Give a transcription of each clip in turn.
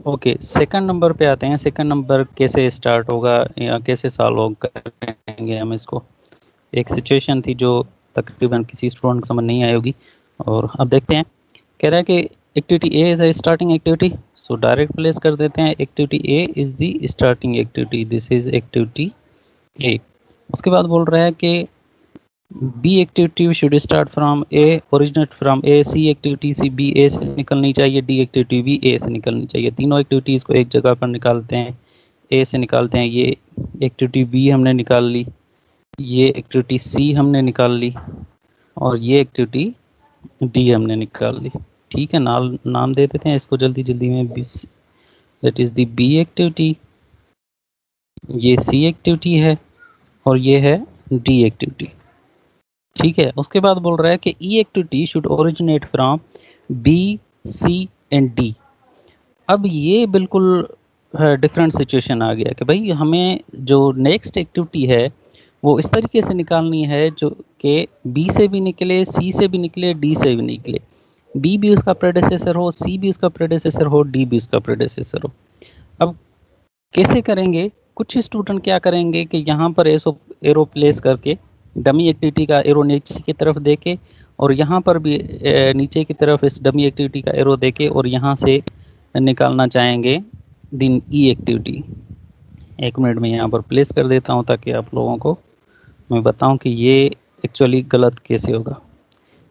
Okay, second number पे आते हैं। सेकंड नंबर कैसे स्टार्ट होगा या कैसे सॉल्व करेंगे हम इसको। एक सिचुएशन थी जो तकरीबन किसी स्टूडेंट को समझ नहीं आई होगी, और अब देखते हैं। कह रहा है कि activity A is A starting activity, so direct place कर देते हैं। Activity A is the starting activity, this is activity A. उसके बाद बोल रहा है कि B activity should start from A, originate from A. C activity C B A से निकलनी चाहिए। डी एक्टिविटी बी ए से निकलनी चाहिए। तीनों एक्टिविटीज़ को एक जगह पर निकालते हैं, ए से निकालते हैं। ये एक्टिविटी बी हमने निकाल ली, ये एक्टिविटी सी हमने निकाल ली, और ये एक्टिविटी डी हमने निकाल ली। ठीक है, नाम दे देते हैं इसको जल्दी जल्दी में। That is the B activity, ये सी एक्टिविटी है, और ये है डी एक्टिविटी। ठीक है, उसके बाद बोल रहा है कि E activity should originate from B, C and D. अब ये बिल्कुल डिफरेंट सिचुएशन आ गया कि भाई हमें जो नेक्स्ट एक्टिविटी है वो इस तरीके से निकालनी है जो कि बी से भी निकले, सी से भी निकले, डी से भी निकले। बी भी उसका प्रेडेसेसर हो, सी भी उसका प्रेडेसेसर हो, डी भी उसका प्रेडेसेसर हो। अब कैसे करेंगे? कुछ स्टूडेंट क्या करेंगे कि यहाँ पर एरो प्लेस करके डमी एक्टिविटी का एरो नीचे की तरफ देके, और यहाँ पर भी नीचे की तरफ इस डमी एक्टिविटी का एरो देके, और यहाँ से निकालना चाहेंगे दिन ई एक्टिविटी। एक मिनट में यहाँ पर प्लेस कर देता हूँ ताकि आप लोगों को मैं बताऊँ कि ये एक्चुअली गलत कैसे होगा।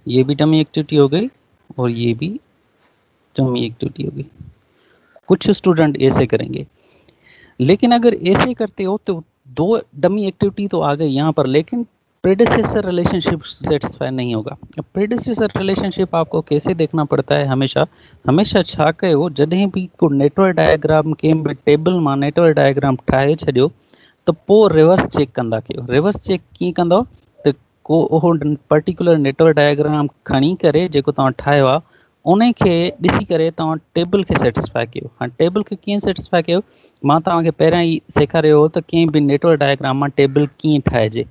ये भी डमी एक्टिविटी हो गई, और ये भी डमी एक्टिविटी हो गई। कुछ स्टूडेंट ऐसे करेंगे, लेकिन अगर ऐसे करते हो तो दो डमी एक्टिविटी तो आ गई यहाँ पर, लेकिन प्रेडिसेसर रिलेशनशिप सेटिस्फाई नहीं होगा। अब प्रेडिसेसर रिलेशनशिप आपको कैसे देखना पड़ता है? हमेशा हमेशा छा कयो, जॾहिं भी को नेटवर्क डायग्राम के टेबल में नेटवर्क डायग्राम ठाहे छॾियो तो पोइ रिवर्स चेक कंदा कयो। रिवर्स चेक कीअं कंदव त को उहो पर्टिकुलर नेटवर्क डायग्राम खणी करे जेको तव्हां ठाहियो आहे उन खे ॾिसी करे तव्हां टेबल खे सेटिस्फाई कयो। हाणे टेबल खे कीअं सेटिस्फाई कयो? मां तव्हांखे पहिरियां ई सेखारियो हो त कंहिं बि नेटवर्क डायग्राम मां टेबल कीअं ठाहिजे।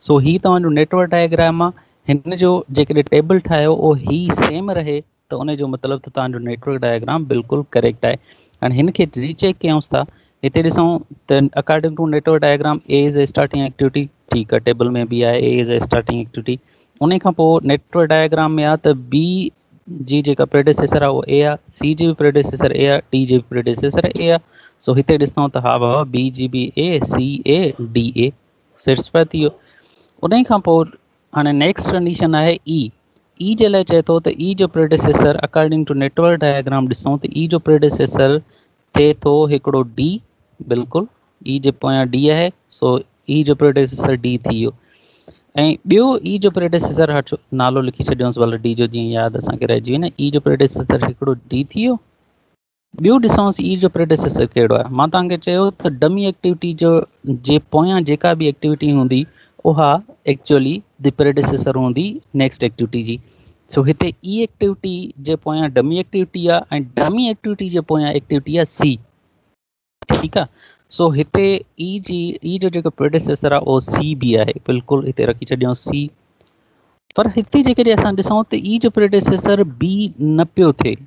सो ही तव्हांजो नेटवर्क डायग्राम आहे, हिन जो जेकॾहिं टेबल ठाहियो उहो ही सेम रहे त उन जो मतिलबु त तव्हांजो नेटवर्क डायग्राम बिल्कुलु करेक्ट आहे। हाणे हिन खे रीचेक कयूंसि था। हिते ॾिसूं त according to network diagram A is a starting activity. ठीकु आहे, टेबल में बि आहे A is a starting activity. उन खां पोइ नेटवर्क डायग्राम में आहे त बी जी जेका प्रेडेसेसर आहे उहो ए आहे, सी जी बि प्रेडेसेसर ए आहे, डी जी बि प्रेडेसेसर ए आहे। सो हिते ॾिसूं त हा बाबा, बी जी B A, C A, D A satisfy थी वियो। उन खां पोइ हाणे नेक्स्ट कंडीशन आहे ई। ई जे लाइ चए थो त ई जो predecessor according to network diagram ॾिसूं त ई जो प्रेडेसेसर थिए थो हिकिड़ो डी। बिल्कुलु ई जे पोयां डी आहे, सो ई जो प्रेडेसेसर डी थी वियो। ऐं ॿियो ई जो प्रेडेसेसर हटो नालो लिखी छॾियोसि भले डी जो, जीअं यादि असांखे रहिजी वञे। ई जो प्रेडेसेसर हिकिड़ो डी थी वियो। ॿियो ॾिसूंसि ई जो प्रेडेसेसर कहिड़ो आहे। मां तव्हांखे चयो त डमी एक्टिविटी जो जे पोयां जेका बि एक्टिविटी हूंदी उहा एक्चुअली द प्रेडेसेसर हूंदी नेक्स्ट एक्टिविटी जी। सो हिते ई एक्टिविटी जे पोयां डमी एक्टिविटी आहे, ऐं डमी एक्टिविटी जे पोयां एक्टिविटी आहे सी। ठीकु आहे, सो हिते ई जो जेको प्रेडेसेसर आहे उहो सी बि आहे। बिल्कुलु हिते रखी छॾियूं सी। पर हिते जेकॾहिं असां ॾिसूं त ई जो प्रेडेसेसर बी न पियो थिए।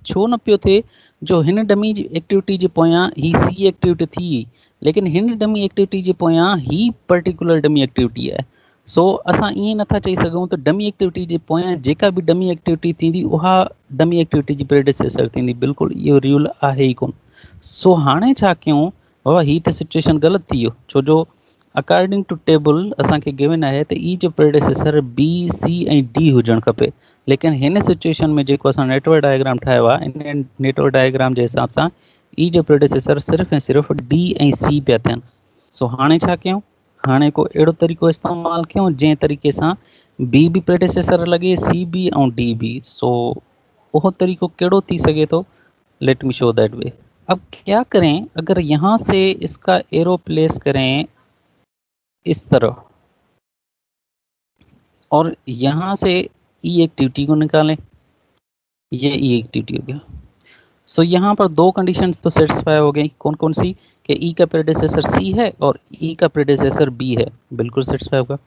छो न पियो थिए? जो हिन डमी जी एक्टिविटी जे पोयां ही सी एक्टिविटी थी, लेकिन हिन डमी एक्टिविटी जे पोयां ही पर्टिकुलर डमी एक्टिविटी आहे। सो असां ईअं नथा चई सघूं त डमी एक्टिविटी जे पोयां जेका बि डमी एक्टिविटी थींदी उहा डमी एक्टिविटी जी प्रेडेसेसर थींदी। बिल्कुलु इहो रूल आहे ई कोन। सो हाणे छा कयूं बाबा? ही त सिचुएशन ग़लति थी वियो, छो जो अकॉर्डिंग टू टेबल असांखे गिवन आहे त ई जो प्रेडेसेसर बी, सी ऐं डी हुजणु खपे। लेकिन हिन सिचुएशन में जेको असां नेटवर्क डायग्राम ठाहियो आहे, इन नेटवर्क डायग्राम जे हिसाब सां ई जो प्रेडेसेसर सिर्फ़ु ऐं सिर्फ़ु डी ऐं सी पिया थियनि। सो हाणे छा कयूं? हाणे को अहिड़ो तरीक़ो इस्तेमालु कयूं जंहिं तरीक़े सां बी बि प्रेडेसेसर लॻे, सी बि ऐं डी बि। सो उहो तरीक़ो कहिड़ो थी सघे थो? Let me show that way. अब क्या करें? अगर यहाँ से इसका एरो प्लेस करें इस तरह, और यहाँ से ई एक्टिविटी को निकालें, ये ई एक्टिविटी हो गया। सो यहाँ पर दो कंडीशंस तो सेटिस्फाई हो गई। कौन कौन सी? कि ई का प्रेडेसेसर सी है और ई का प्रेडेसेसर बी है। बिल्कुल सेटिस्फाई होगा।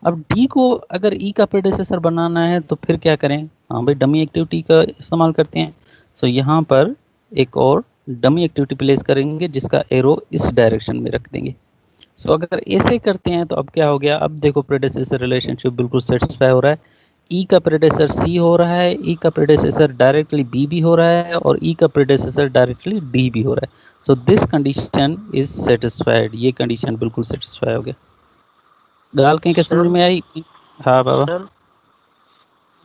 अब डी को अगर ई का प्रेडेसेसर बनाना है तो फिर क्या करें? हाँ भाई, डमी एक्टिविटी का इस्तेमाल करते हैं। सो यहाँ पर एक और डमी एक्टिविटी प्लेस करेंगे जिसका एरो इस डायरेक्शन में रख देंगे। सो अगर ऐसे करते हैं तो अब क्या हो गया, अब देखो प्रेडेसेसर रिलेशनशिप बिल्कुल सेटिस्फाई हो रहा है। ई का प्रेडेसेसर सी हो रहा है, ई का प्रेडेसेसर डायरेक्टली बी भी हो रहा है, और ई का प्रेडेसेसर डायरेक्टली डी भी हो रहा है। So this condition is satisfied, ये कंडीशन बिल्कुल सेटिस्फाई हो गया। गाल कहीं के समझ में आई? हाँ बाबा। Sir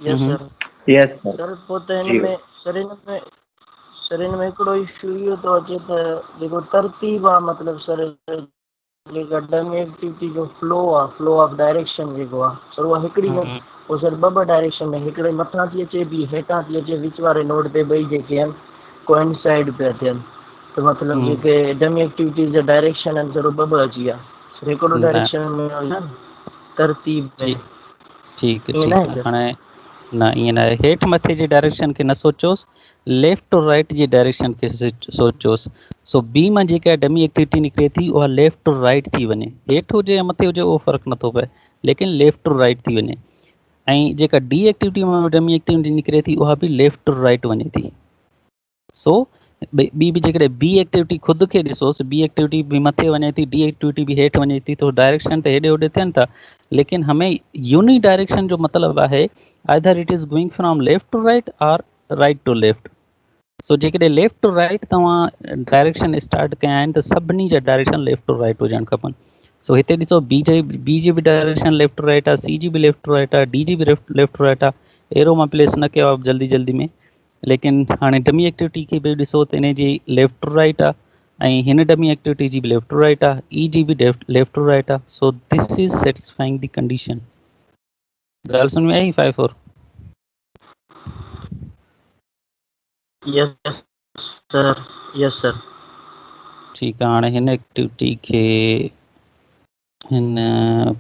yes sir. Yes sir. Sir पोते इनमें सर इनमें हिकिड़ो इशू इहो थो अचे त जेको तरतीब आहे, मतिलबु सर जेका डमी एक्टिविटी जो फ्लो ऑफ डायरेक्शन जेको आहे सर उहा हिकिड़ी न, पोइ सर ॿ डायरेक्शन में हिकिड़े मथां थी अचे ॿी हेठां थी अचे, विच वारे नोड ते ॿई जेके आहिनि कोइंसाइड पिया थियनि, त मतिलबु जेके डमी एक्टिविटीज़ जा डायरेक्शन आहिनि सर उहे ॿ अची विया, सर हिकिड़ो डायरेक्शन में तरतीब में। ठीक है हाणे न ईअं न आहे, हेठि मथे जी डायरेक्शन खे न सोचोसि, लेफ्ट टू राइट जी डायरेक्शन खे सोचोसि। सो बी मां जेका डमी एक्टिविटी निकिरे थी उहा लेफ्ट टू राइट थी वञे, हेठि हुजे या मथे हुजे उहो फ़र्क़ु नथो पए, लेकिन लेफ्ट टू राइट थी वञे। ऐं जेका डी एक्टिविटी मां डमी एक्टिविटी निकिरे थी उहा बि लेफ्ट टू राइट वञे थी। सो ॿी बि जेकॾहिं बी एक्टिविटी ख़ुदि खे ॾिसोसि, बी एक्टिविटी बि मथे वञे थी, डी एक्टिविटी बि हेठि वञे थी, तो डायरेक्शन त हेॾे होॾे थियनि था, लेकिन हमें यूनि डायरेक्शन जो मतिलबु आहे either it is going from left to right और राइट टू लेफ्ट। सो जेकॾहिं लेफ्ट टू राइट तव्हां डायरेक्शन स्टार्ट कया आहिनि त सभिनी जा डायरेक्शन लेफ्ट टू राइट हुजणु खपनि। सो हिते ॾिसो बी जी बि डायरेक्शन लेफ्ट टू राइट आहे, सी जी बि लेफ्ट टू राइट आहे, डी जी बि लेफ्ट टू राइट आहे। एरो मां प्लेस न कयो आहे जल्दी जल्दी में, लेकिन हाणे डमी एक्टिविटी खे बि ॾिसो त इन जी लेफ्ट टू राइट आहे, ऐं हिन डमी एक्टिविटी जी बि लेफ्ट टू राइट आहे, ई जी बि लेफ्ट टू राइट आहे। So this is satisfying the condition. ॻाल्हि समझ में आई 5 और? Yes sir, yes sir. ठीकु आहे, हाणे हिन एक्टिविटी खे हिन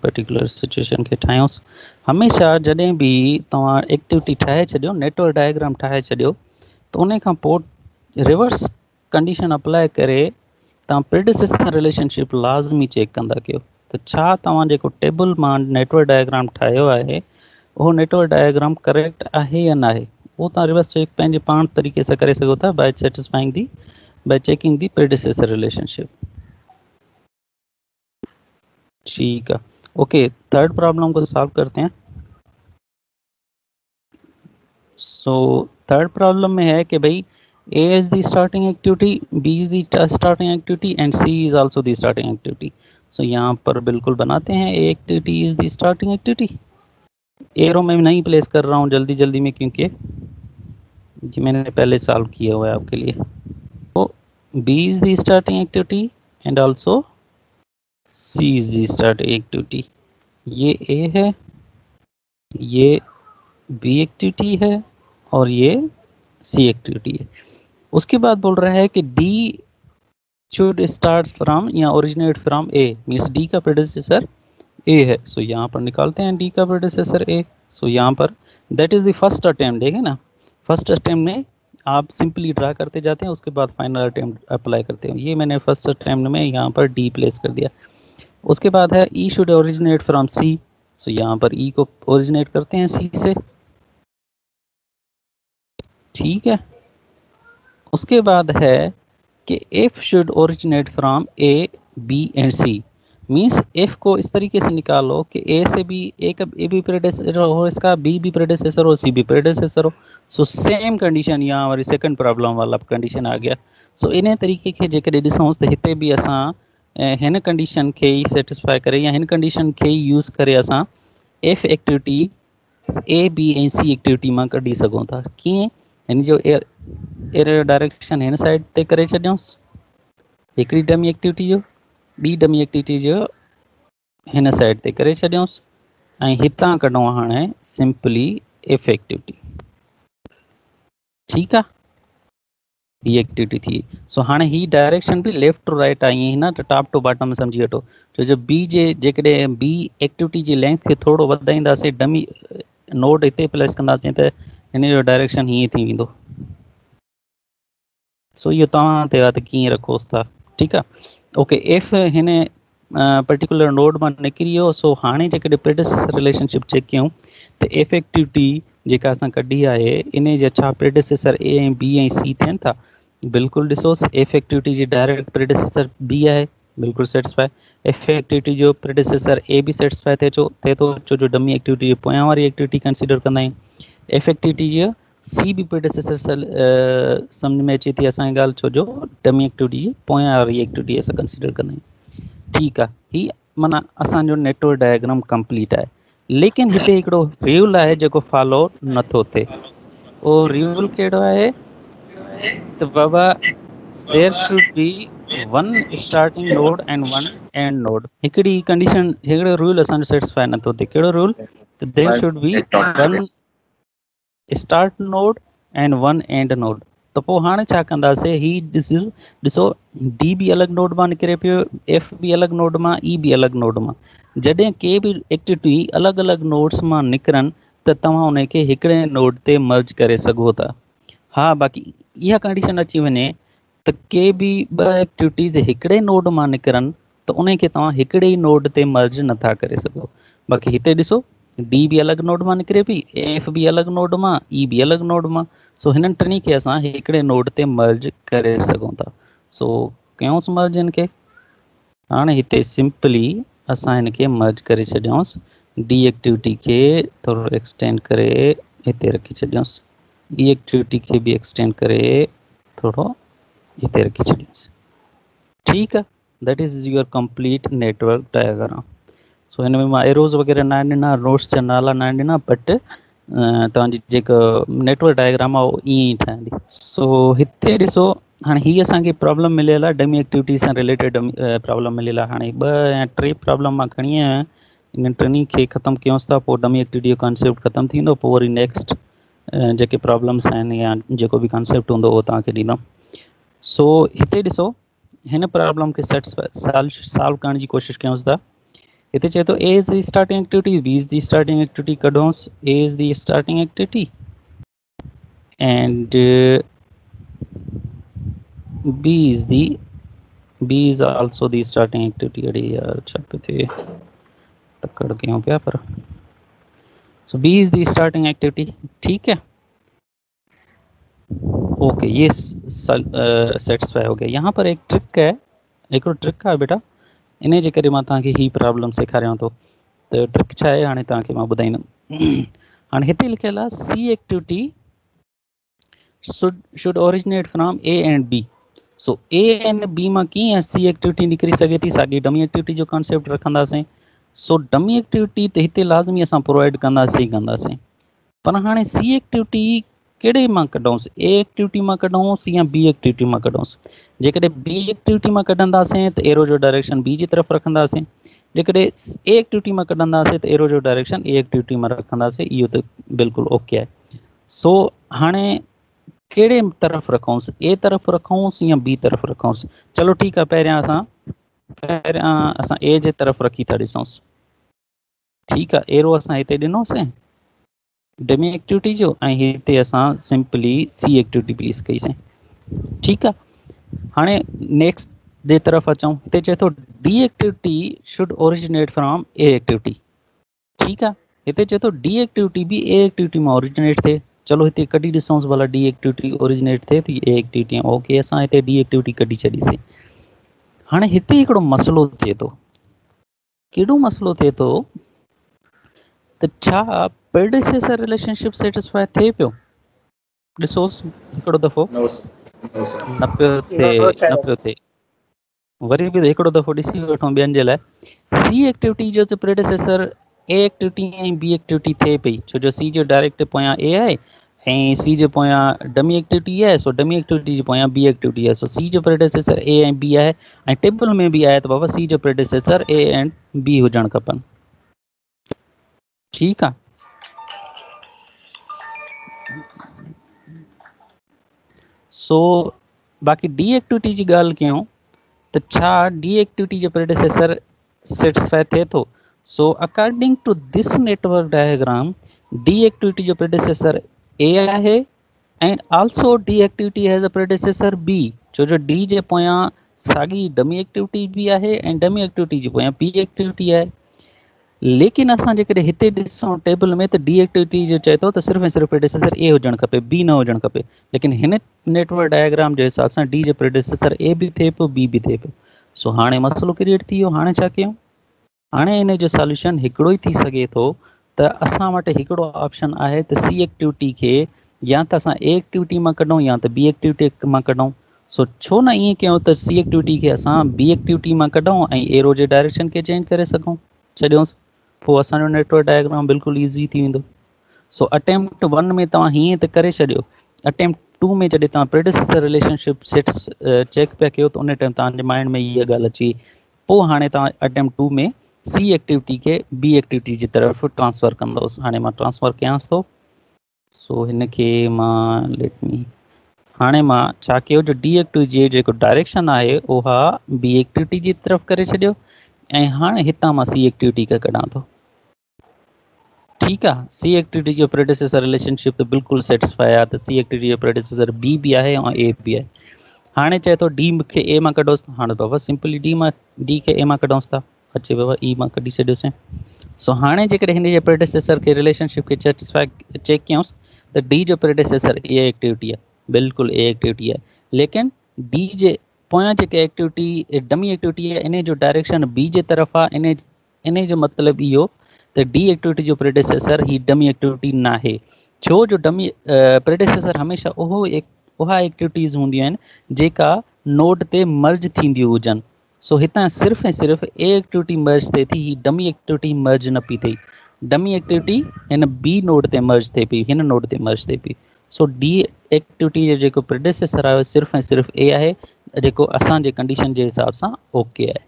पर्टिकुलर सिचुएशन खे ठाहियूंसि। हमेशह जॾहिं बि तव्हां एक्टिविटी ठाहे छॾियो, नेटवर्क डायग्राम ठाहे छॾियो, त उन खां पोइ रिवर्स कंडीशन अप्लाई करे तव्हां प्रेडिसेसर रिलेशनशिप लाज़मी चेक कंदा कयो त छा तव्हां जेको टेबल मां नेटवर्क डायग्राम ठाहियो आहे उहो नेटवर्क डायग्राम करेक्ट आहे या न आहे। उहो तव्हां रिवर्स चेक पंहिंजे पाण तरीक़े सां करे सघो था बाय चेकिंग दी प्रेडिसेसर रिलेशनशिप। ठीक है, ओके, थर्ड प्रॉब्लम को सॉल्व करते हैं। सो थर्ड प्रॉब्लम में है कि भाई A is the starting activity, B is the starting activity and C is also the starting activity. So यहाँ पर बिल्कुल बनाते हैं A activity is the starting activity। Arrow में नहीं प्लेस कर रहा हूँ जल्दी जल्दी में क्योंकि जी मैंने पहले सॉल्व किया हुआ है आपके लिए। तो B is the starting activity and also C is the starting activity। ये A है, ये B एक्टिविटी है और ये C एक्टिविटी है। उसके बाद बोल रहा है कि D शुड स्टार्ट फ्रॉम या originate from A, means D का प्रेडिसेसर A है। सो यहाँ पर निकालते हैं D का प्रेडिसेसर A। सो यहाँ पर that is the first attempt, देखें ना, फर्स्ट अटेम्प्ट में आप सिंपली ड्रा करते जाते हैं, उसके बाद फाइनल अटेम्प्ट अप्लाई करते हैं। ये मैंने फर्स्ट अटेम्प्ट में यहाँ पर D प्लेस कर दिया। उसके बाद है E should originate from C। सो यहाँ पर E को ओरिजिनेट करते हैं C से, ठीक है। उसके बाद है कि F should originate from A, B and C। Means F को इस तरीके से निकालो कि A से भी A का A भी प्रेडेसेसर हो, इसका B भी प्रेडेसेसर हो, C भी प्रेडेसेसर हो। सो सेम कंडीशन यहाँ हमारी सेकंड प्रॉब्लम वाला कंडीशन आ गया। सो इन तरीके के जेकॾहिं ॾिसूं त हिते भी असां हिन कंडीशन खे ई सेटिस्फाई करे या हिन कंडीशन खे ई यूज़ करे असां F एक्टिविटी A, B ऐं C एक्टिविटी मां कढी सघूं था। कीअं? हिन जो एरो डायरेक्शन हिन साइड ते करे छॾियोसि हिकिड़ी डमी एक्टिविटी जो, ॿी डमी एक्टिविटी जो हिन साइड ते करे छॾियोसि ऐं हितां कढूं हाणे सिंपली F एक्टिविटी। ठीकु आहे, हीअ एक्टिविटी थी। सो हाणे ही डायरेक्शन भी लेफ्ट टू राइट आई हिन त टॉप टू बॉटम सम्झी वठो। छो जो बी जे जेकॾहिं बी एक्टिविटी जी लेंथ खे थोरो वधाईंदासीं, डमी नोड हिते प्लेस कंदासीं त हिन जो डायरेक्शन हीअं थी वेंदो। सो इहो तव्हां ते आहे त कीअं रखोसि था, ठीकु आहे। ओके, एफ हिन पर्टिकुलर नोड मां निकिरी वियो। सो हाणे जेकॾहिं प्रेडिसेसर रिलेशनशिप चेक कयूं त एफ एक्टिविटी जेका असां कढी आहे इन जा छा प्रेडिसेसर A ऐं B ऐं C थियनि था। बिल्कुल ॾिसो एफ एक्टिविटी जी डायरेक्ट प्रेडिसेसर बी आहे, बिल्कुल सेटिस्फाई। एफ एक्टिविटी जो प्रेडिसेसर ए भी सेटिस्फाई थिए थो छो जो डमी एक्टिविटी जे पोयां वारी एक्टिविटी कंसीडर कंदा आहियूं। एफ एक्टिविटी जी सी भी प्रेडिसेसर सम्झ में अचे थी असांजी ॻाल्हि, छो जो डमी एक्टिविटी जी पोयां वारी एक्टिविटी असां कंसीडर कंदा आहियूं। ठीकु आहे, ही माना असांजो नेटवर्क डायग्राम कंप्लीट आहे। लेकिन हिते हिकिड़ो रूल आहे जेको फॉलो नथो थिए। उहो रूल कहिड़ो आहे त बाबा there should be one starting node and one end node. हिकिड़ी कंडीशन, हिकिड़ो रूल असांजो सेटिस्फाई नथो थिए। कहिड़ो रूल? त there should be one start node and one end node. त पोइ हाणे छा कंदासीं, ही ॾिसो डी बि अलॻि नोड मां निकिरे पियो, एफ बि अलॻि नोड मां, ई बि अलॻि नोड मां। जॾहिं के बि एक्टिविटी अलॻि अलॻि नोड्स मां निकिरनि त तव्हां उनखे हिकिड़े नोड ते मर्ज करे सघो था। हा, बाक़ी इहा कंडीशन अची वञे त के बि ॿ एक्टिविटीज़ हिकिड़े नोड मां निकिरनि त उनखे तव्हां हिकिड़े ई नोड ते मर्ज नथा करे सघो। बाक़ी हिते ॾिसो डी बि अलॻि नोड मां निकिरे पई, एफ बि अलॻि नोड मां, ई बि अलॻि नोड मां। सो हिननि टिनी खे असां हिकिड़े नोड ते मर्ज करे सघूं था। सो कयूंसि मर्ज हिन खे। हाणे हिते सिंपली असां हिन खे मर्ज करे छॾियूंसि, डी एक्टिविटी खे थोरो एक्सटेंड करे हिते रखी छॾियूंसि, ई एक्टिविटी खे बि एक्सटेंड करे थोरो हिते रखी छॾियूंसि। ठीकु आहे, that is your complete network diagram. So हिन में मां एरोज़ वग़ैरह न ॾिना, नोड्स जा नाला न ॾिना, बट तव्हांजी जेका नेटवर्क डायग्राम आहे उहो ईअं ई ठहंदी। सो हिते ॾिसो, हाणे हीअ असांखे प्रॉब्लम मिलियल आहे, डमी एक्टिविटी सां रिलेटेड प्रॉब्लम मिलियल आहे। हाणे 2 या 3 प्रॉब्लम मां खणी आहियां, इन टिनी खे ख़तमु कयूंसि था, पोइ डमी एक्टिविटी जो कॉन्सेप्ट ख़तमु थींदो, पोइ वरी नेक्स्ट जेके प्रॉब्लम्स आहिनि या जेको बि कॉन्सेप्ट हूंदो उहो तव्हांखे ॾींदुमि। सो हिते ॾिसो, हिन प्रॉब्लम खे सॉल्व करण जी कोशिशि कयूंसि था। हिते चए थो A is the starting activity, B is the starting activity. कढोसि A is the starting activity and B is also the starting activity। अरे यार छा पियो थिए, तकड़ कयूं पिया पर। सो B is the starting activity। ठीक है, ओके, ये सेटिस्फाई हो गया। यहाँ पर एक ट्रिक है, हिकिड़ो ट्रिक आहे बेटा, इन जे करे मां तव्हांखे ही प्रॉब्लम सेखारियां थो। त ट्रिक छा आहे हाणे तव्हांखे मां ॿुधाईंदुमि। हाणे हिते लिखियल आहे C activity should originate from A and B। So A and B मां कीअं सी एक्टिविटी निकिरी सघे थी, साॻी डमी एक्टिविटी जो कॉन्सेप्ट रखंदासीं। सो डमी एक्टिविटी त हिते लाज़मी असां प्रोवाइड कंदासीं, पर हाणे सी एक्टिविटी कहिड़े मां कढूंसि, ए एक्टिविटी मां कढूंसि या बी एक्टिविटी मां कढूंसि। जेकॾहिं बी एक्टिविटी मां कढंदासीं त एरो जो डायरेक्शन बी जी तरफ़ रखंदासीं, जेकॾहिं ए एक्टिविटी मां कढंदासीं त एरो जो डायरेक्शन ए एक्टिविटी मां रखंदासीं। इहो त बिल्कुलु ओके आहे। सो हाणे कहिड़े तरफ़ रखूंसि, ए तरफ़ रखूंसि या बी तरफ़ रखूंसि? चलो ठीकु आहे, पहिरियां असां ए जे तरफ़ रखी था ॾिसूंसि। ठीकु आहे, एरो असां हिते ॾिनोसीं डमी एक्टिविटी जो, ऐं हिते असां सिंपली सी एक्टिविटी प्लेस कईसीं। ठीकु आहे, हाणे नेक्स्ट जे तरफ़ अचूं। हिते चए थो D activity should originate from A activity. ठीकु आहे, हिते चए थो डी एक्टिविटी बि ए एक्टिविटी मां ओरिजिनेट थिए। चलो हिते कढी ॾिसूंसि भला डी एक्टिविटी ओरिजिनेट थिए थी ए एक्टिविटी। ओके, असां हिते डी एक्टिविटी कढी छॾीसीं। हाणे हिते हिकिड़ो मसइलो थिए थो। कहिड़ो मसइलो थिए थो त छा प्रेडिसेसर रिलेशनशिप सेटिस्फाई थिए पियो? ॾिसोसि हिकिड़ो दफ़ो। न पियो थिए। वरी बि हिकिड़ो दफ़ो ॾिसी वठूं ॿियनि जे लाइ। सी एक्टिविटी जो त प्रेडिसेसर ए एक्टिविटी ऐं बी एक्टिविटी थिए पई, छो जो सी जो डायरेक्ट पोयां ए आहे ऐं सी जे पोयां डमी एक्टिविटी आहे। सो डमी एक्टिविटी जे पोयां बी एक्टिविटी आहे। सो सी जो प्रेडिसेसर ए ऐं बी आहे, ऐं टेबल में बि आहे त बाबा सी जो प्रेडिसेसर ए एंड बी हुजणु खपनि। ठीकु आहे, सो बाक़ी डी एक्टिविटी जी ॻाल्हि कयूं त छा डी एक्टिविटी जो प्रेडिसेसर सेटिस्फाई थिए थो? So according to this network diagram D activity जो प्रेडिसेसर ए आहे, and also D activity has a predecessor B, छो जो डी जे पोयां साॻी डमी एक्टिविटी बि आहे ऐं डमी एक्टिविटी जे पोयां बी एक्टिविटी आहे। लेकिन असां जेकॾहिं हिते ॾिसूं टेबल में त डी एक्टिविटी जो चए थो त सिर्फ़ु ऐं सिर्फ़ु प्रेडिसेसर ए हुजणु खपे, बी न हुजणु खपे। लेकिन हिन नेटवर्क डायग्राम जे हिसाब सां डी जो प्रेडिसेसर ए बि थिए पियो, बी बि थिए पियो। सो हाणे मसइलो क्रिएट थी वियो। हाणे छा कयूं? हाणे इन जो सॉल्यूशन हिकिड़ो ई थी सघे थो त असां वटि हिकिड़ो ऑप्शन आहे त सी एक्टिविटी खे या त असां ए एक्टिविटी मां कढूं या त बी एक्टिविटी मां कढूं। सो छो न ईअं कयूं त सी एक्टिविटी खे असां बी एक्टिविटी मां कढूं ऐं एरो जे डायरेक्शन खे चेंज करे सघूं, छॾियोसि, पोइ असांजो नेटवर्क डायग्राम बिल्कुलु ईज़ी थी वेंदो। सो अटेम्प्ट 1 में तव्हां हीअं त करे छॾियो। अटेम्प्ट 2 में जॾहिं तव्हां प्रेडिसेसर रिलेशनशिप सेट्स चेक पिया कयो त उन टाइम तव्हांजे माइंड में इहा ॻाल्हि अची। पोइ हाणे तव्हां अटेम्प्ट 2 में सी एक्टिविटी खे बी एक्टिविटी जी तरफ़ ट्रांसफ़र कंदोसि। हाणे मां ट्रांसफ़र कयांसि थो। सो हिन खे मां लेट मी हाणे मां छा कयो, जो डी एक्टिविटी जी जेको डायरेक्शन आहे उहा बी एक्टिविटी जी तरफ़ करे छॾियो ऐं हाणे हितां मां सी एक्टिविटी खे कढां थो। ठीकु आहे, सी एक्टिविटी जो प्रेडिसेसर रिलेशनशिप त बिल्कुलु सेटिस्फाई आहे, त सी एक्टिविटी जो प्रेडिसेसर बी बि आहे ऐं ए बि आहे। हाणे चए थो डी खे ए मां कढोसि। हाणे बाबा सिंपली डी खे ए मां कढूंसि था, अचे बाबा ई मां कढी छॾियोसीं। सो हाणे जेकॾहिं हिन जे प्रेडिसेसर खे रिलेशनशिप खे सेटिस्फाई चेक कयूंसि त डी जो प्रेडिसेसर ए एक्टिविटी आहे, बिल्कुलु ए एक्टिविटी आहे। लेकिन डी जे पोयां जेके एक्टिविटी डमी एक्टिविटी आहे इन जो डायरेक्शन बी जे तरफ़ आहे। इन जो मतिलबु इहो त डी एक्टिविटी जो प्रेडिसेसर ही डमी एक्टिविटी न आहे। छो जो डमी प्रेडिसेसर हमेशह उहा एक्टिविटीज़ हूंदियूं आहिनि जेका नोड ते मर्ज थींदियूं हुजनि। सो हितां सिर्फ़ु ऐं सिर्फ़ु ए एक्टिविटी मर्ज थिए थी, ही डमी एक्टिविटी मर्ज न पई थिए। डमी एक्टिविटी हिन बी नोड ते मर्ज थिए पई, हिन नोड ते मर्ज थिए पई। सो डी एक्टिविटी जो जेको प्रेडिसेसर आहे सिर्फ़ु ऐं सिर्फ़ु ए आहे, जेको असांजे कंडीशन जे हिसाब सां ओके आहे।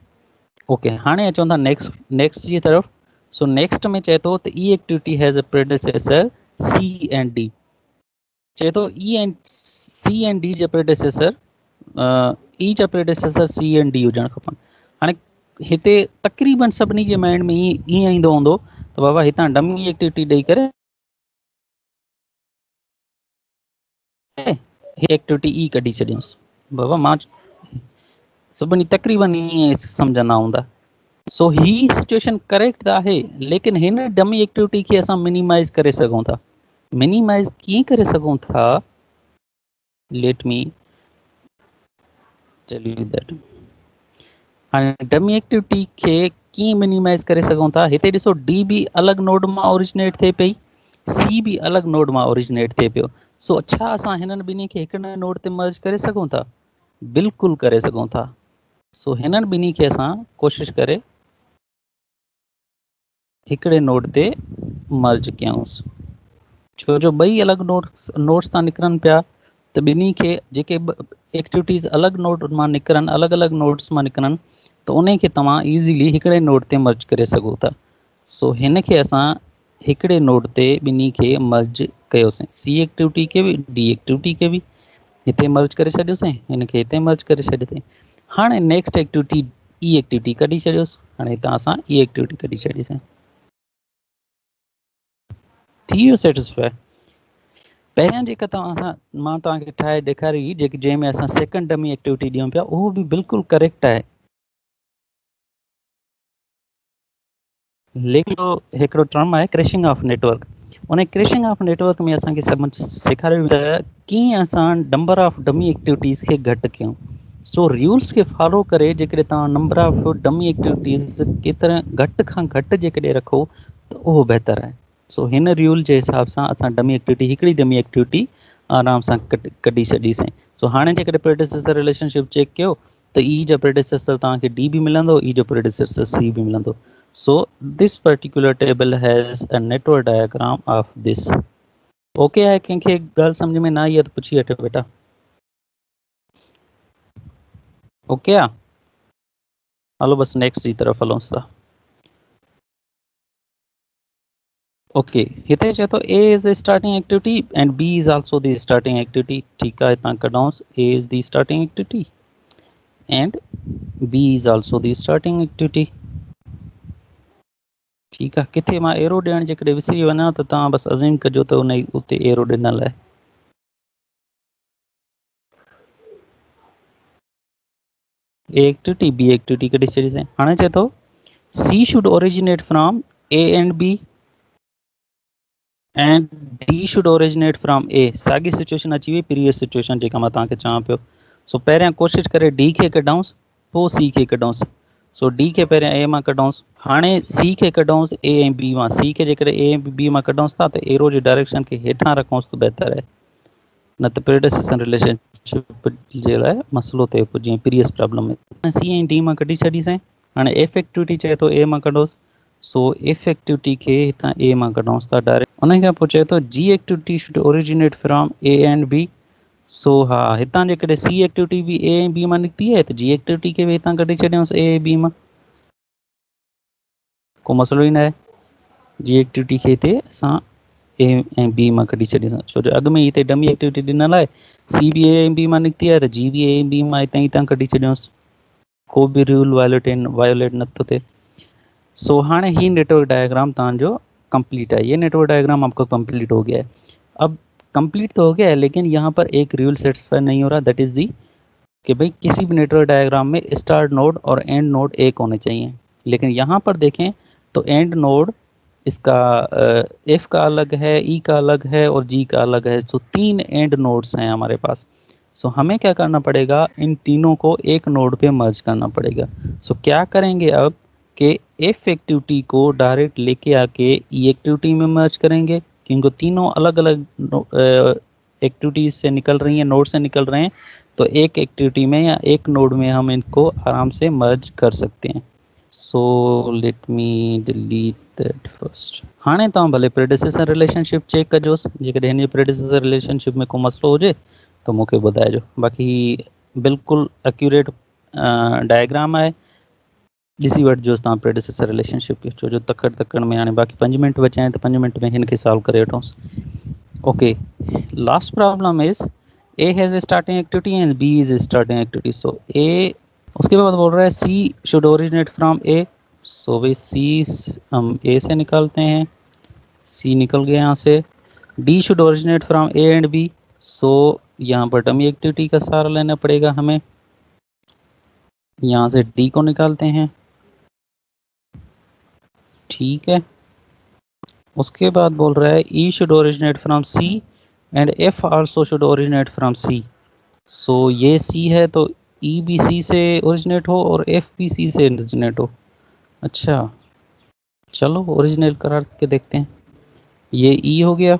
ओके, हाणे अचूं था नेक्स्ट जी तरफ़। सो नेक्स्ट में चए थो त E activity has a predecessor C and D. चए थो E and C and D जा प्रेडिसेसर ई जा प्रेडिसेसर सी एंड डी हुजणु खपनि। हाणे हिते तक़रीबन सभिनी जे माइंड में ईअं ईंदो हूंदो त बाबा हितां डमी एक्टिविटी ॾेई करे एक्टिविटी ई कढी छॾियोसि। बाबा मां सभिनी तक़रीबन ईअं सम्झंदा हूंदा। सो ही सिचुएशन करेक्ट आहे, लेकिन हिन डमी एक्टिविटी खे असां मिनिमाइज़ करे सघूं था। मिनिमाइज़ कीअं करे सघूं था? Let me tell you that. हाणे डमी एक्टिविटी खे कीअं मिनिमाइज़ करे सघूं था? हिते ॾिसो, डी बि अलॻि नोड मां ओरिजिनेट थिए पई, सी बि अलॻि नोड मां ओरिजिनेट थिए पियो। सो छा असां हिननि ॿिन्ही खे हिकु नोड ते मर्ज करे सघूं था? बिल्कुलु करे सघूं था। सो हिननि ॿिन्ही खे असां कोशिशि करे हिकिड़े नोड ते मर्ज कयूंसि। छो जो ॿई अलॻि नोड्स तां निकिरनि पिया, त ॿिन्ही खे जेके एक्टिविटीज़ अलॻि नोड मां निकिरनि, अलॻि अलॻि नोड्स मां निकिरनि, त उन खे तव्हां ईज़ीली हिकिड़े नोड ते मर्ज करे सघो था। सो हिन खे असां हिकिड़े नोड ते ॿिन्ही खे मर्ज कयोसीं, सी एक्टिविटी खे बि डी एक्टिविटी खे बि हिते मर्ज करे छॾियोसीं, हिन खे हिते मर्ज करे छॾियोसीं। हाणे नेक्स्ट एक्टिविटी ई एक्टिविटी कढी छॾियोसि। हाणे हितां असां ई एक्टिविटी कढी छॾीसीं। थी वियो सेटिस्फाई। पहिरियां जेका मां तव्हांखे ठाहे ॾेखारी, जंहिंमें असां सेकंड डमी एक्टिविटी ॾियूं पिया, उहो बि बिल्कुलु करेक्ट आहे। लेकिन हिकिड़ो टर्म आहे क्रैशिंग ऑफ नेटवर्क। उन क्रैशिंग ऑफ नेटवर्क में असांखे सेखारियो त कीअं असां नंबर ऑफ डमी एक्टिविटीज़ खे घटि कयूं। सो रूल्स खे फॉलो करे जेकॾहिं तव्हां नंबर ऑफ डमी एक्टिविटीज़ केतिरा घटि खां घटि जेकॾहिं रखो त उहो बहितरु आहे। सो हिन रूल जे हिसाब सां असां डमी एक्टिविटी, हिकिड़ी डमी एक्टिविटी आराम सां कढी छॾीसीं। सो हाणे जेकॾहिं प्रेडिसेसर रिलेशनशिप चेक कयो त ई जो प्रेडिसेसर तव्हांखे डी बि मिलंदो, ई जो प्रेडिसेसर सी बि मिलंदो। So this particular table has a network diagram of this. Okay है, कंहिंखे ॻाल्हि सम्झ में न आई आहे त पुछी वठो बेटा। ओके आहे, हलो बस नेक्स्ट जी तरफ़ हलूं था। ओके, हिते चए थो A is the starting activity and B is also the starting activity। ठीकु आहे, हितां कढूंसि, A is the starting activity and B is also the starting activity। ठीकु आहे, किथे मां एरो ॾियणु जेकॾहिं विसरी वञा त तव्हां बसि अज़ीम कजो त उन उते एरो ॾिनल आहे। ए एक्टिविटी बी एक्टिविटी कढी छॾीसीं। हाणे चए थो C should originate from A and B and D should originate from A। साॻी सिचुएशन अची वई प्रीवियस सिचुएशन जेका मां तव्हांखे चवां पियो। सो पहिरियां कोशिशि करे D खे कढूंसि, पोइ C खे कढूंसि। सो D खे पहिरियां A मां कढूंसि, हाणे C खे कढूंसि A ऐं B मां। C खे जेकॾहिं A ऐं B मां कढूंसि था त एरो जी डायरेक्शन खे हेठां रखूंसि त बहितर आहे, न त प्रेडेसेसर रिलेशनशिप जे लाइ मसइलो थिए पोइ, जीअं प्रीवियस प्रॉब्लम में। C ऐं D मां कढी छॾीसीं। हाणे इफेक्टिविटी चए थो A मां कढोसि, सो इफेक्टिविटी खे हितां A मां कढूंसि था डायरेक्ट। उन खां पोइ चए थो G activity should originate from A and B। So हा, हितां जेकॾहिं C एक्टिविटी बि A ऐं B मां निकिती आहे त जी एक्टिविटी खे बि हितां कढी छॾियूंसि A ऐं B मां, को मसइलो ई न आहे। जी एक्टिविटी खे हिते असां A ऐं B मां कढी छॾींदासीं, छो जो अॻु में हिते डमी एक्टिविटी ॾिनल आहे, C बि A ऐं B मां निकिती आहे त जी बि A ऐं B मां हितां कढी छॾियूंसि, को बि रूल वायोलेट नथो थिए। सो हाणे ही नेटवर्क डायग्राम तव्हांजो कंप्लीट है। ये नेटवर्क डायग्राम आपका कंप्लीट हो गया है। अब कंप्लीट तो हो गया है, लेकिन यहाँ पर एक रूल सेटिस्फाई नहीं हो रहा, दैट इज़ दी कि भाई किसी भी नेटवर्क डायग्राम में स्टार्ट नोड और एंड नोड एक होने चाहिए। लेकिन यहाँ पर देखें तो एंड नोड इसका एफ का अलग है, ई का अलग है और जी का अलग है। सो 3 एंड नोड्स हैं हमारे पास। सो हमें क्या करना पड़ेगा, इन तीनों को एक नोड पे मर्ज करना पड़ेगा। सो क्या करेंगे अब कि एफ एक्टिविटी को डायरेक्ट लेके आके ई एक्टिविटी में मर्ज करेंगे, क्योंकि तीनों अलग अलग एक्टिविटीज से निकल रही हैं, नोड से निकल रहे हैं। तो एक एक्टिविटी में या एक नोड में हम इनको आराम से मर्ज कर सकते हैं। So let me delete that first. हाणे तव्हां भले प्रेडिसेसर रिलेशनशिप चेक कजोसि, जेकॾहिं हिन प्रेडिसेसर रिलेशनशिप में को मसइलो हुजे त मूंखे ॿुधाइजो। बाक़ी बिल्कुलु एक्यूरेट डायग्राम आहे, ॾिसी वठिजोसि तव्हां प्रेडिसेसर रिलेशनशिप खे, छो जो तकड़ में हाणे बाक़ी 5 मिंट बचिया आहिनि त 5 मिंट में हिन खे सॉल्व करे वठूंसि। Okay, last problem is A has A starting activity and B is starting activity. So A, उसके बाद बोल रहा है C should originate from A. So भाई सी हम ए से निकालते हैं, सी निकल गया यहाँ से। D should originate from A and B. So यहाँ पर डमी एक्टिविटी का सहारा लेना पड़ेगा हमें, यहाँ से डी को निकालते हैं, ठीक है। उसके बाद बोल रहा है E should originate from C and F also should originate from C. So ये सी है तो ई भी सी से ओरिजिनेट हो और एफ भी सी से ओरिजिनेट हो। अच्छा चलो ओरिजिनेट करा के देखते हैं। ये ई हो गया,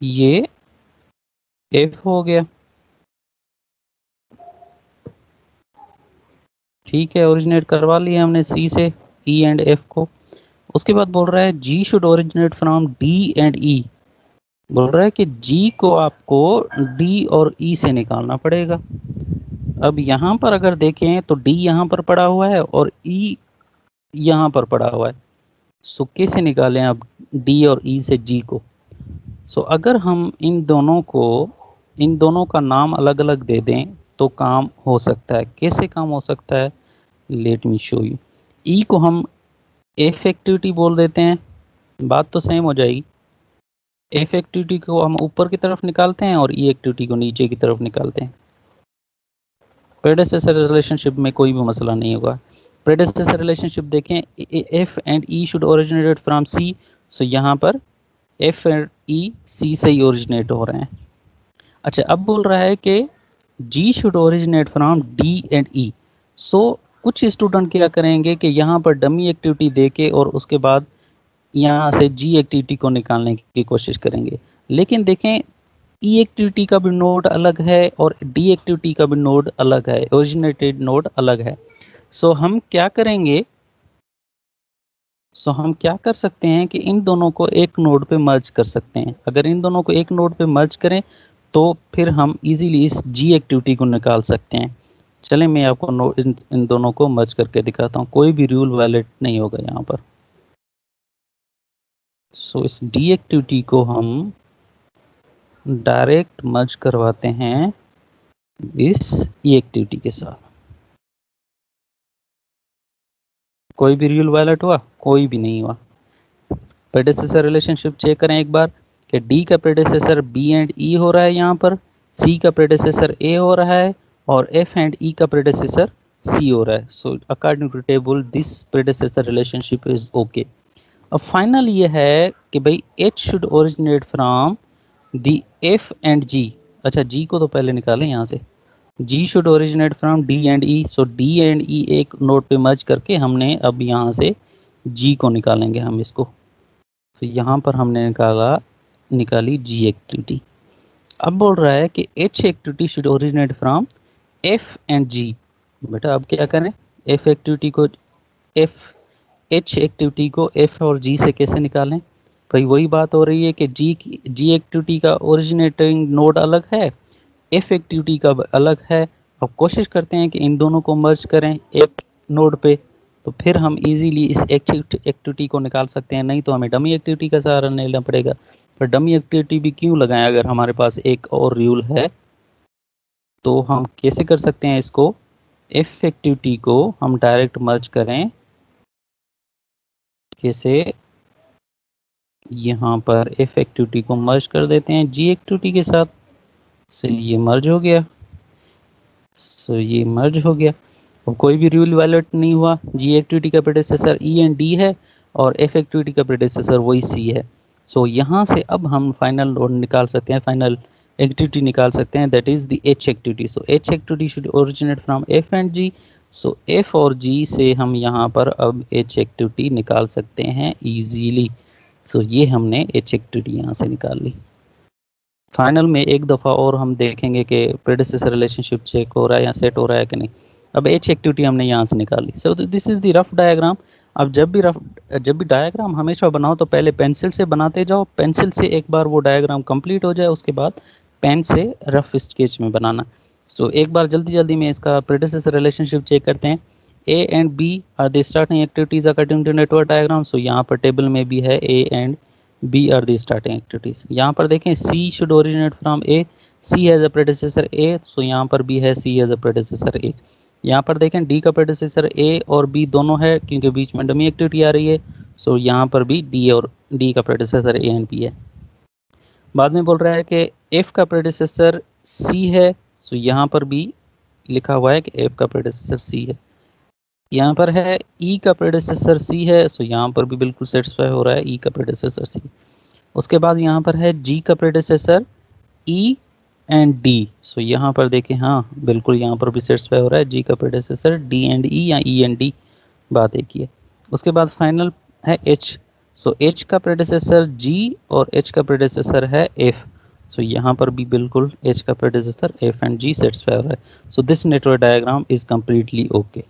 ये एफ हो गया, ठीक है, ओरिजिनेट करवा लिया हमने सी से ई एंड एफ को। उसके बाद बोल रहा है G should originate from D and E. बोल रहा है कि जी को आपको डी और ई से निकालना पड़ेगा। अब यहाँ पर अगर देखें तो डी यहाँ पर पड़ा हुआ है और ई यहाँ पर पड़ा हुआ है। सो कैसे निकालें अब डी और ई से जी को? सो अगर हम इन दोनों का नाम अलग अलग दे दें तो काम हो सकता है। कैसे काम हो सकता है, लेट मी शो यू। ई को हम एफ एक्टिविटी बोल देते हैं, बात तो सेम हो जाएगी। एफ एक्टिविटी को हम ऊपर की तरफ निकालते हैं और ई एक्टिविटी को नीचे की तरफ निकालते हैं। प्रेडेसेसर रिलेशनशिप में कोई भी मसला नहीं होगा। प्रेडेसेसर रिलेशनशिप देखें, F and E should originate from C. So यहाँ पर एफ एंड ई सी से ही ओरिजिनेट हो रहे हैं। अच्छा, अब बोल रहा है कि G should originate from D and E. So कुछ स्टूडेंट क्या करेंगे कि यहाँ पर डमी एक्टिविटी देके और उसके बाद यहाँ से जी एक्टिविटी को निकालने की कोशिश करेंगे। लेकिन देखें ई एक्टिविटी का भी नोड अलग है और डी एक्टिविटी का भी नोड अलग है, ओरिजिनेटेड नोड अलग है। सो हम क्या करेंगे, हम क्या कर सकते हैं कि इन दोनों को एक नोड पे मर्ज कर सकते हैं। अगर इन दोनों को एक नोड पे मर्ज करें तो फिर हम इजीली इस जी एक्टिविटी को निकाल सकते हैं। चलें मैं आपको इन दोनों को मर्ज करके दिखाता हूँ, कोई भी रूल वैलिड नहीं होगा यहाँ पर। सो इस डी एक्टिविटी को हम डायरेक्ट मर्ज करवाते हैं इस ई एक्टिविटी के साथ। कोई भी रूल वायलेट हुआ? कोई भी नहीं हुआ। प्रेडेसेसर रिलेशनशिप चेक करें एक बार कि डी का प्रेडेसेसर बी एंड ई हो रहा है यहाँ पर, सी का प्रेडेसेसर ए हो रहा है और एफ एंड ई का प्रेडेसेसर सी हो रहा है। So according to table this predecessor relationship is okay. अब फाइनल ये है कि भाई H should originate from the F and G. अच्छा जी को तो पहले निकालें यहाँ से। G should originate from D and E. So D and E एक नोड पे मर्ज करके हमने अब यहाँ से जी को निकालेंगे हम इसको। तो यहाँ पर हमने निकाली जी एक्टिविटी। अब बोल रहा है कि H activity should originate from F and G. बेटा अब क्या करें, एफ एक्टिविटी को एफ एच एक्टिविटी को एफ और जी से कैसे निकालें। भाई वही बात हो रही है कि जी एक्टिविटी का ओरिजिनेटिंग नोड अलग है, एफ एक्टिविटी का अलग है। अब कोशिश करते हैं कि इन दोनों को मर्ज करें एक नोड पे, तो फिर हम इजीली इस एक्टिविटी को निकाल सकते हैं। नहीं तो हमें डमी एक्टिविटी का सहारा लेना पड़ेगा। पर डमी एक्टिविटी भी क्यों लगाएं अगर हमारे पास एक और रूल है। तो हम कैसे कर सकते हैं इसको, एफ एक्टिविटी को हम डायरेक्ट मर्ज करें कैसे, यहाँ पर एफ एक्टिविटी को मर्ज कर देते हैं जी एक्टिविटी के साथ। सो ये मर्ज हो गया, ये मर्ज हो गया। अब कोई भी रूल वायलेट नहीं हुआ। जी एक्टिविटी का प्रेडेसेसर ई एंड डी है और एफ एक्टिविटी का प्रेडेसेसर वही सी है। सो यहाँ से अब हम फाइनल नोड निकाल सकते हैं, फाइनल एक्टिविटी निकाल सकते हैं, that is the H activity. So H activity should originate from F and G. So F और जी से हम यहाँ पर अब एच एक्टिविटी निकाल सकते हैं इजीली। सो ये हमने एच एक्टिविटी यहाँ से निकाल ली। फाइनल में एक दफ़ा और हम देखेंगे कि प्रेडेसेसर रिलेशनशिप चेक हो रहा है या सेट हो रहा है कि नहीं। अब एच एक्टिविटी हमने यहाँ से निकाल ली। So this is the rough diagram. अब जब भी डायग्राम हमेशा बनाओ तो पहले पेंसिल से बनाते जाओ। पेंसिल से एक बार वो डायग्राम कंप्लीट हो जाए उसके बाद पेन से रफ स्केच में बनाना। सो एक बार जल्दी जल्दी में इसका प्रेडेसेसर रिलेशनशिप चेक करते हैं। A and B are the starting activities according to network diagram. So यहाँ पर टेबल में भी है A and B are the starting activities. यहाँ पर देखें C should originate from A, C has a predecessor A. So यहाँ पर भी है सी हैज़ अ प्रेडेसेसर ए। यहाँ पर देखें डी का प्रेडेसेसर ए और बी दोनों है क्योंकि बीच में डमी एक्टिविटी आ रही है। सो यहाँ पर भी डी और डी का प्रेडेसेसर ए एंड बी है। बाद में बोल रहा है कि एफ का प्रेडेसेसर सी है। सो यहाँ पर भी लिखा हुआ है कि एफ का प्रेडेसेसर सी है। यहाँ पर है ई का प्रेडेसेसर सी है। सो यहाँ पर भी बिल्कुल सेटिस्फाई हो रहा है ई का प्रेडेसेसर सी। उसके बाद यहाँ पर है जी का प्रेडेसेसर ई एंड डी। सो यहाँ पर देखें, हाँ बिल्कुल यहाँ पर भी सेटिस्फाई हो रहा है, जी का प्रेडेसेसर डी एंड ई या ई एंड डी, बात एक ही है। उसके बाद फाइनल है एच। सो एच का प्रेडेसेसर जी और एच का प्रेडेसेसर है एफ। सो यहाँ पर भी बिल्कुल एच का predecessor F and G satisfy हो रहा है। So this network diagram is completely okay.